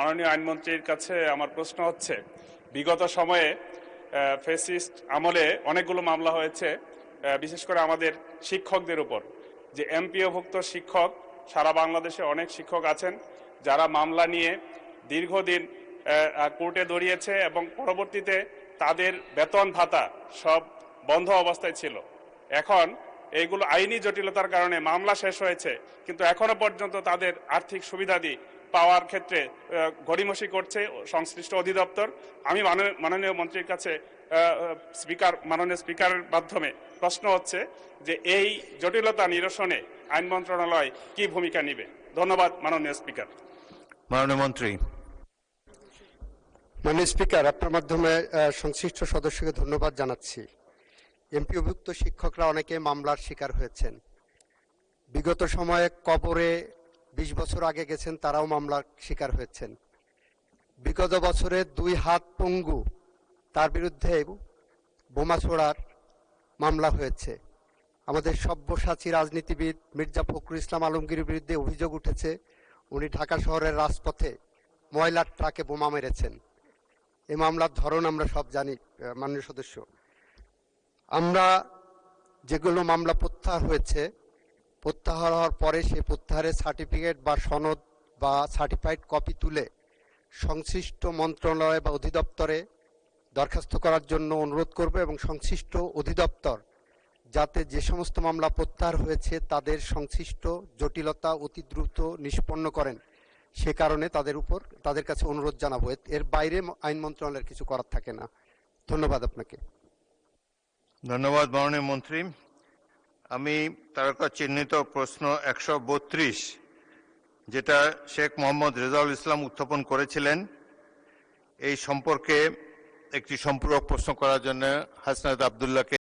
মাননীয় আইনমন্ত্রীর কাছে আমার প্রশ্ন হচ্ছে, বিগত সময়ে ফ্যাসিস্ট আমলে অনেকগুলো মামলা হয়েছে, বিশেষ করে আমাদের শিক্ষকদের উপর। যে এমপিওভুক্ত শিক্ষক, সারা বাংলাদেশে অনেক শিক্ষক আছেন যারা মামলা নিয়ে দীর্ঘদিন কোর্টে দৌড়িয়েছে এবং পরবর্তীতে তাদের বেতন ভাতা সব বন্ধ অবস্থায় ছিল। এখন এইগুলো আইনি জটিলতার কারণে মামলা শেষ হয়েছে, কিন্তু এখনো পর্যন্ত তাদের আর্থিক সুবিধাদি পাওয়ার ক্ষেত্রে গড়িমসি করছে সংশ্লিষ্ট অধিদপ্তর। আমি মাননীয় মন্ত্রীর কাছে মাননীয় স্পিকারের মাধ্যমে প্রশ্ন হচ্ছে যে এই জটিলতা নিরসনে আইন মন্ত্রণালয় কি ভূমিকা নেবে? ধন্যবাদ মাননীয় স্পিকার। মাননীয় মন্ত্রী। মাননীয় স্পিকার, আপনার মাধ্যমে সংশ্লিষ্ট সদস্যকে ধন্যবাদ জানাচ্ছি। এমপিওভুক্ত শিক্ষকরা অনেকে মামলার শিকার হয়েছেন। বিগত সময়ে কবরে 20 বছর আগে গেছেন, তারাও মামলার শিকার হয়েছেন। বিগত বছরে 2 হাত পঙ্গু, তার বিরুদ্ধে বোমা ছোড়ার মামলা হয়েছে। আমাদের সব্যসাচী রাজনীতিবিদ মির্জা ফখরুল ইসলাম আলমগীরের বিরুদ্ধে অভিযোগ উঠেছে, উনি ঢাকা শহরের রাজপথে ময়লার ট্রাকে বোমা মেরেছেন। এই মামলার ধরন আমরা সব জানি। মাননীয় সদস্য, আমরা যেগুলো মামলা প্রত্যাহার হয়েছে, প্রত্যাহার হওয়ার পরে সেই প্রত্যাহারের সার্টিফিকেট বা সনদ বা সার্টিফাইড কপি তুলে সংশ্লিষ্ট মন্ত্রণালয় বা অধিদপ্তরে দরখাস্ত করার জন্য অনুরোধ করব এবং সংশ্লিষ্ট অধিদপ্তর যাতে যে সমস্ত মামলা প্রত্যাহার হয়েছে তাদের সংশ্লিষ্ট জটিলতা অতি দ্রুত নিষ্পন্ন করেন, সে কারণে তাদের কাছে অনুরোধ জানাবো। এর বাইরে আইন মন্ত্রণালয়ের কিছু করার থাকে না। ধন্যবাদ আপনাকে। ধন্যবাদ মাননীয় মন্ত্রী। আমি তারকা চিহ্নিত প্রশ্ন 132, যেটা শেখ মোহাম্মদ রেজাউল ইসলাম উত্থাপন করেছিলেন, এই সম্পর্কে একটি সম্পূরক প্রশ্ন করার জন্য হাসনাত আবদুল্লাহকে